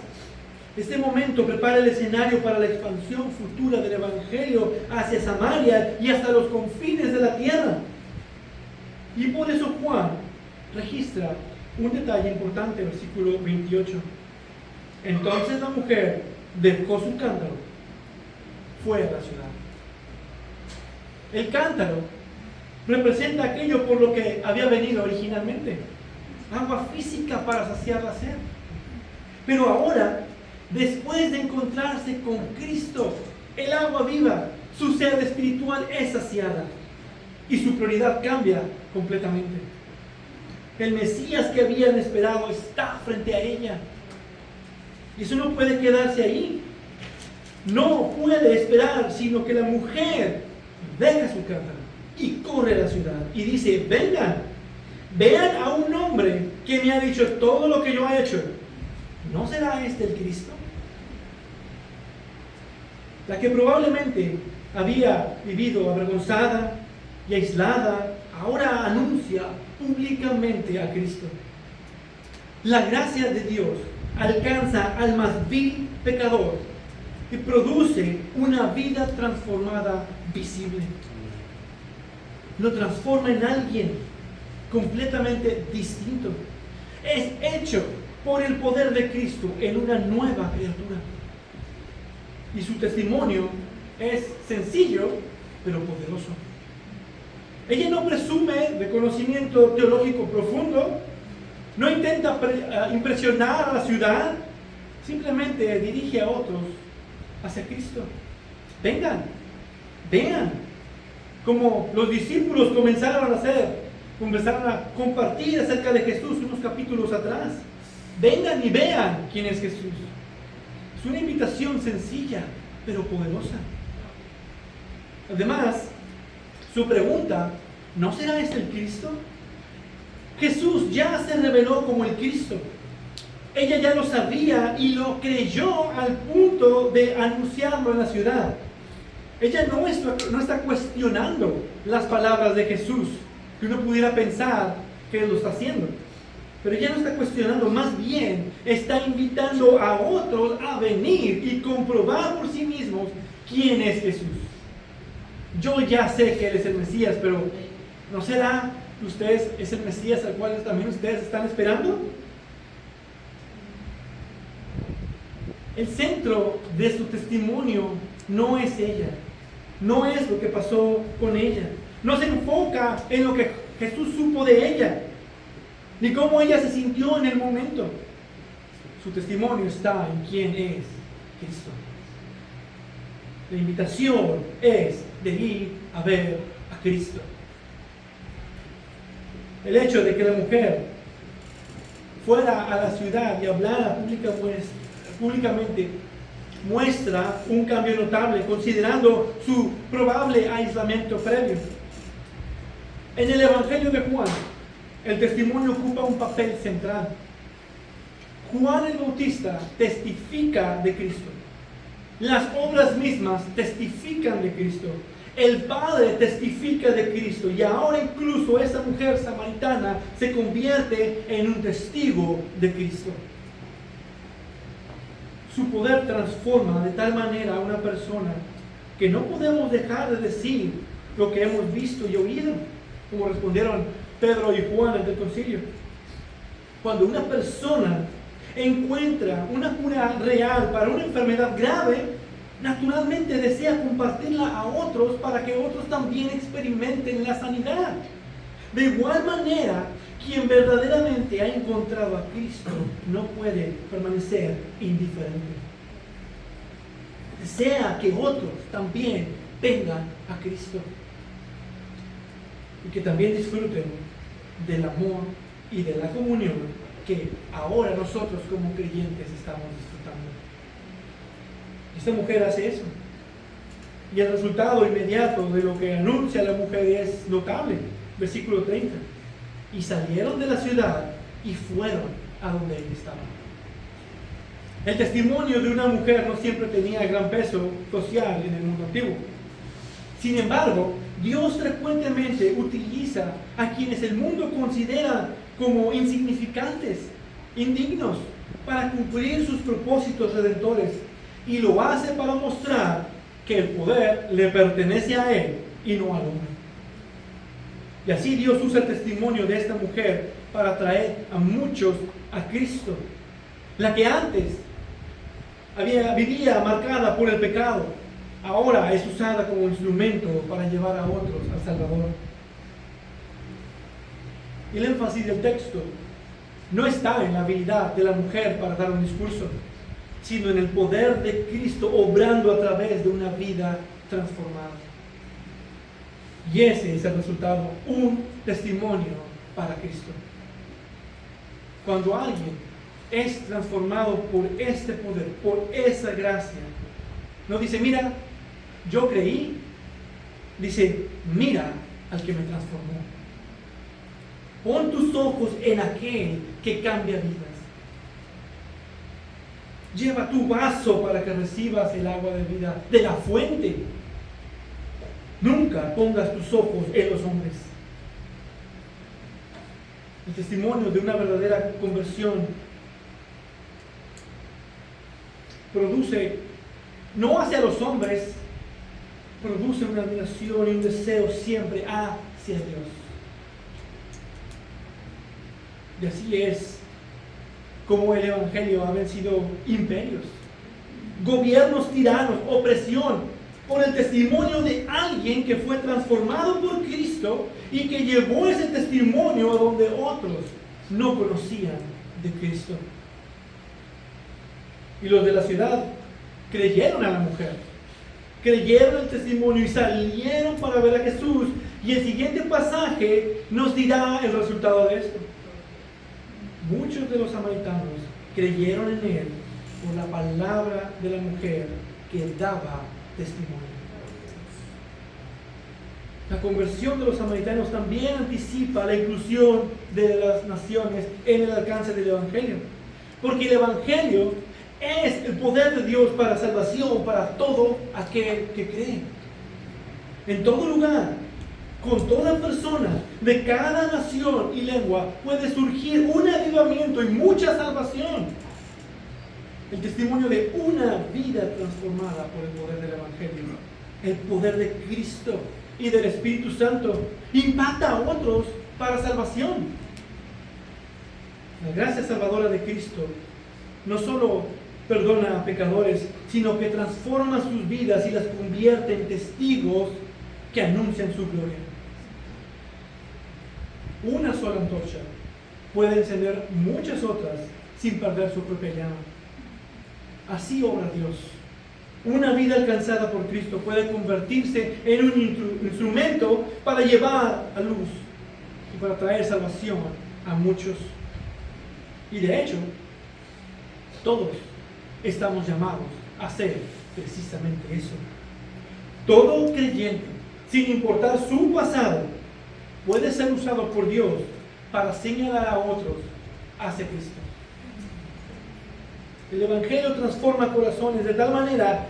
este momento prepara el escenario para la expansión futura del Evangelio hacia Samaria y hasta los confines de la tierra. Y por eso Juan registra un detalle importante, versículo 28. Entonces la mujer dejó su cántaro, fue a la ciudad. El cántaro representa aquello por lo que había venido originalmente: agua física para saciar la sed. Pero ahora, después de encontrarse con Cristo, el agua viva, su sed espiritual es saciada y su prioridad cambia completamente. El Mesías que habían esperado está frente a ella. Y eso no puede quedarse ahí. No puede esperar, sino que la mujer deja su cántaro y corre a la ciudad y dice: vengan, vean a un hombre que me ha dicho todo lo que yo he hecho. ¿No será este el Cristo? La que probablemente había vivido avergonzada y aislada, ahora anuncia públicamente a Cristo. La gracia de Dios alcanza al más vil pecador y produce una vida transformada visible. Lo transforma en alguien completamente distinto. Es hecho por el poder de Cristo en una nueva criatura. Y su testimonio es sencillo, pero poderoso. Ella no presume de conocimiento teológico profundo, no intenta impresionar a la ciudad, simplemente dirige a otros hacia Cristo. Vengan, vean, como los discípulos comenzaron a hacer, comenzaron a compartir acerca de Jesús unos capítulos atrás. Vengan y vean quién es Jesús. Es una invitación sencilla, pero poderosa. Además, su pregunta: ¿no será este el Cristo? Jesús ya se reveló como el Cristo. Ella ya lo sabía y lo creyó al punto de anunciarlo en la ciudad. Ella no está cuestionando las palabras de Jesús, que uno pudiera pensar que Él lo está haciendo. Pero ella no está cuestionando, más bien está invitando a otros a venir y comprobar por sí mismos quién es Jesús. Yo ya sé que Él es el Mesías, pero ¿no será que ustedes es el Mesías al cual también ustedes están esperando? El centro de su testimonio no es ella, no es lo que pasó con ella, no se enfoca en lo que Jesús supo de ella, ni cómo ella se sintió en el momento. Su testimonio está en quién es Cristo. La invitación es de ir a ver a Cristo. El hecho de que la mujer fuera a la ciudad y hablara públicamente muestra un cambio notable, considerando su probable aislamiento previo. En el Evangelio de Juan, el testimonio ocupa un papel central. Juan el Bautista testifica de Cristo. Las obras mismas testifican de Cristo. El Padre testifica de Cristo. Y ahora incluso esa mujer samaritana se convierte en un testigo de Cristo. Su poder transforma de tal manera a una persona que no podemos dejar de decir lo que hemos visto y oído, como respondieron Pedro y Juan ante el concilio. Cuando una persona encuentra una cura real para una enfermedad grave, naturalmente desea compartirla a otros para que otros también experimenten la sanidad. De igual manera, quien verdaderamente ha encontrado a Cristo no puede permanecer indiferente. Desea que otros también vengan a Cristo y que también disfruten del amor y de la comunión que ahora nosotros como creyentes estamos disfrutando. Esta mujer hace eso. Y el resultado inmediato de lo que anuncia la mujer es notable. Versículo 30. Y salieron de la ciudad y fueron a donde él estaba. El testimonio de una mujer no siempre tenía gran peso social en el mundo antiguo. Sin embargo, Dios frecuentemente utiliza a quienes el mundo considera como insignificantes, indignos, para cumplir sus propósitos redentores. Y lo hace para mostrar que el poder le pertenece a él y no al hombre. Y así Dios usa el testimonio de esta mujer para traer a muchos a Cristo. La que antes vivía marcada por el pecado, ahora es usada como instrumento para llevar a otros al Salvador. El énfasis del texto no está en la habilidad de la mujer para dar un discurso, sino en el poder de Cristo obrando a través de una vida transformada. Y ese es el resultado, un testimonio para Cristo. Cuando alguien es transformado por este poder, por esa gracia, no dice, mira, yo creí, dice, mira al que me transformó. Pon tus ojos en aquel que cambia vidas. Lleva tu vaso para que recibas el agua de vida de la fuente. Nunca pongas tus ojos en los hombres. El testimonio de una verdadera conversión produce, no hacia los hombres, produce una admiración y un deseo siempre hacia Dios. Y así es como el Evangelio ha vencido imperios, gobiernos tiranos, opresión, por el testimonio de alguien que fue transformado por Cristo y que llevó ese testimonio a donde otros no conocían de Cristo. Y los de la ciudad creyeron a la mujer, creyeron el testimonio y salieron para ver a Jesús. Y el siguiente pasaje nos dirá el resultado de esto. Muchos de los samaritanos creyeron en él por la palabra de la mujer que daba testimonio. La conversión de los samaritanos también anticipa la inclusión de las naciones en el alcance del Evangelio. Porque el Evangelio es el poder de Dios para salvación para todo aquel que cree. En todo lugar, con toda persona, de cada nación y lengua, puede surgir un avivamiento y mucha salvación. El testimonio de una vida transformada por el poder del Evangelio, el poder de Cristo y del Espíritu Santo, impacta a otros para salvación. La gracia salvadora de Cristo no solo perdona a pecadores, sino que transforma sus vidas y las convierte en testigos que anuncian su gloria. Una sola antorcha puede encender muchas otras sin perder su propia llama. Así obra Dios. Una vida alcanzada por Cristo puede convertirse en un instrumento para llevar a luz y para traer salvación a muchos. Y de hecho, todos estamos llamados a hacer precisamente eso. Todo creyente, sin importar su pasado, puede ser usado por Dios para señalar a otros hacia Cristo. El Evangelio transforma corazones de tal manera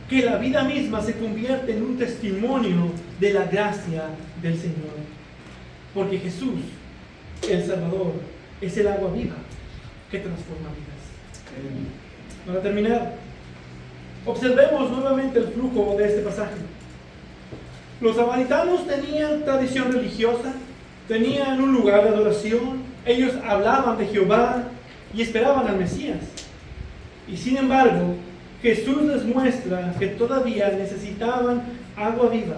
que la vida misma se convierte en un testimonio de la gracia del Señor. Porque Jesús, el Salvador, es el agua viva que transforma vidas. Para terminar, observemos nuevamente el flujo de este pasaje. Los samaritanos tenían tradición religiosa, tenían un lugar de adoración, ellos hablaban de Jehová y esperaban al Mesías. Y sin embargo, Jesús les muestra que todavía necesitaban agua viva,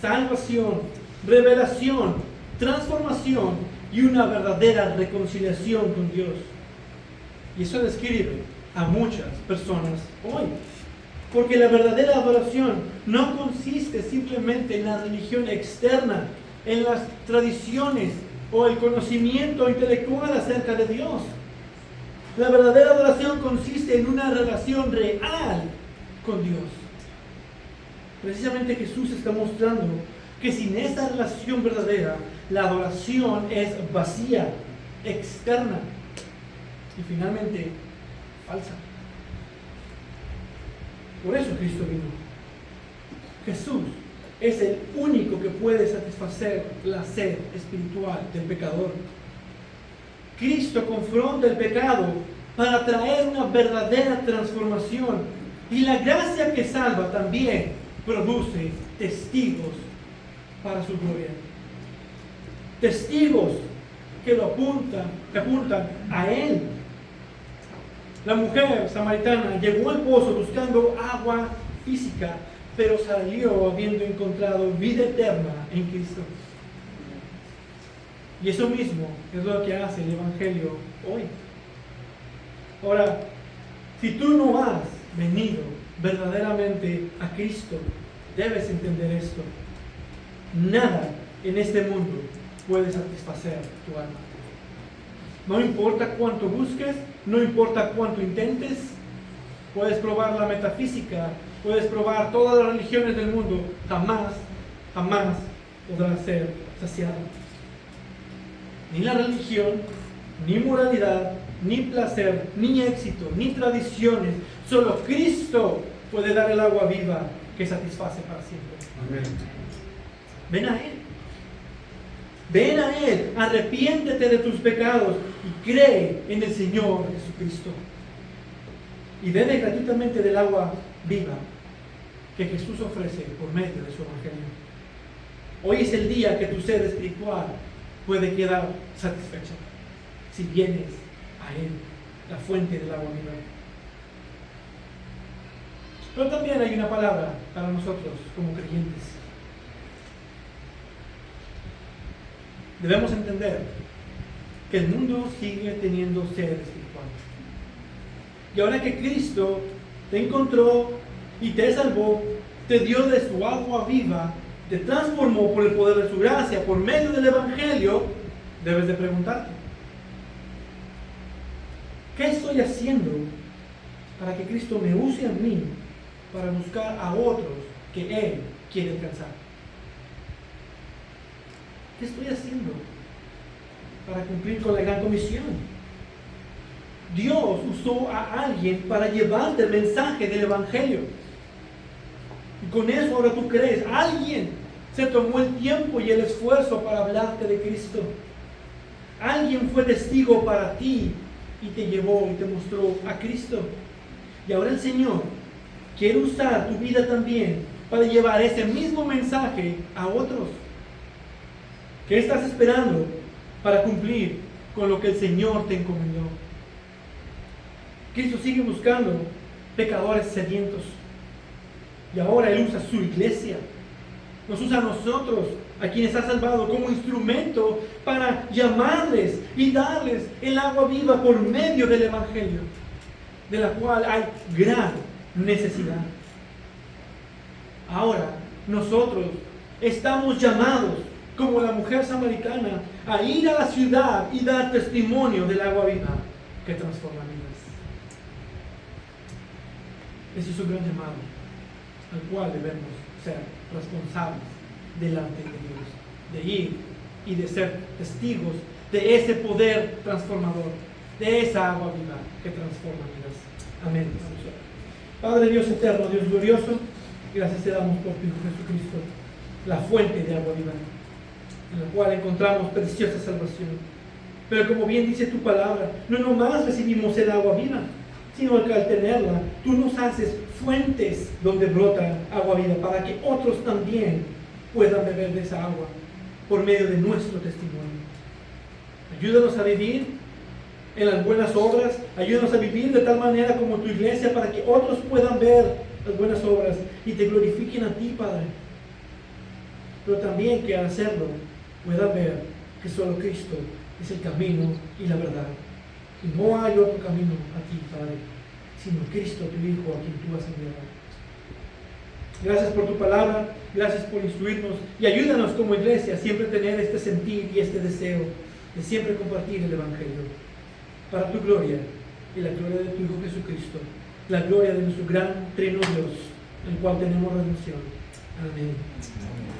salvación, revelación, transformación y una verdadera reconciliación con Dios. Y eso describe a muchas personas hoy. Porque la verdadera adoración no consiste simplemente en la religión externa, en las tradiciones o el conocimiento intelectual acerca de Dios. La verdadera adoración consiste en una relación real con Dios. Precisamente Jesús está mostrando que sin esa relación verdadera, la adoración es vacía, externa y finalmente falsa. Por eso Cristo vino. Jesús es el único que puede satisfacer la sed espiritual del pecador. Cristo confronta el pecado para traer una verdadera transformación. Y la gracia que salva también produce testigos para su gloria. Testigos que apuntan a Él. La mujer samaritana llegó al pozo buscando agua física, pero salió habiendo encontrado vida eterna en Cristo. Y eso mismo es lo que hace el Evangelio hoy. Ahora, si tú no has venido verdaderamente a Cristo, debes entender esto. Nada en este mundo puede satisfacer tu alma. No importa cuánto busques, no importa cuánto intentes, puedes probar la metafísica, puedes probar todas las religiones del mundo, jamás podrás ser saciado. Ni la religión, ni moralidad, ni placer, ni éxito, ni tradiciones. Solo Cristo puede dar el agua viva que satisface para siempre. Amén. Ven a Él. Ven a Él, arrepiéntete de tus pecados y cree en el Señor Jesucristo. Y bebe gratuitamente del agua viva que Jesús ofrece por medio de su Evangelio. Hoy es el día que tu sed espiritual puede quedar satisfecha si vienes a Él, la fuente del agua viva. Pero también hay una palabra para nosotros como creyentes. Debemos entender que el mundo sigue teniendo sed espiritual. Y ahora que Cristo te encontró y te salvó, te dio de su agua viva, te transformó por el poder de su gracia, por medio del Evangelio, debes de preguntarte: ¿qué estoy haciendo para que Cristo me use a mí para buscar a otros que Él quiere alcanzar? ¿Qué estoy haciendo para cumplir con la gran comisión? Dios usó a alguien para llevarte el mensaje del Evangelio. Y con eso ahora tú crees. Alguien se tomó el tiempo y el esfuerzo para hablarte de Cristo. Alguien fue testigo para ti y te llevó y te mostró a Cristo. Y ahora el Señor quiere usar tu vida también para llevar ese mismo mensaje a otros. ¿Qué estás esperando para cumplir con lo que el Señor te encomendó? Cristo sigue buscando pecadores sedientos. Y ahora Él usa su iglesia. Nos usa a nosotros, a quienes ha salvado, como instrumento para llamarles y darles el agua viva por medio del Evangelio, de la cual hay gran necesidad. Ahora, nosotros estamos llamados, como la mujer samaritana, a ir a la ciudad y dar testimonio del agua viva que transforma vidas. Ese es un gran llamado, al cual debemos ser responsables delante de Dios, de ir y de ser testigos de ese poder transformador, de esa agua viva que transforma vidas. Amén. Padre Dios eterno, Dios glorioso, gracias te damos por tu Hijo Jesucristo, la fuente de agua viva, en la cual encontramos preciosa salvación. Pero como bien dice tu palabra, no nomás recibimos el agua viva, sino que al tenerla, tú nos haces fuentes donde brota agua viva, para que otros también puedan beber de esa agua por medio de nuestro testimonio. Ayúdanos a vivir en las buenas obras, ayúdanos a vivir de tal manera como tu iglesia, para que otros puedan ver las buenas obras y te glorifiquen a ti, Padre. Pero también que al hacerlo puedan ver que solo Cristo es el camino y la verdad. Y no hay otro camino a ti, Padre, sino Cristo, tu Hijo, a quien tú has enviado. Gracias por tu palabra, gracias por instruirnos y ayúdanos como iglesia a siempre tener este sentir y este deseo de siempre compartir el Evangelio para tu gloria y la gloria de tu Hijo Jesucristo, la gloria de nuestro gran trino Dios, en el cual tenemos redención. Amén.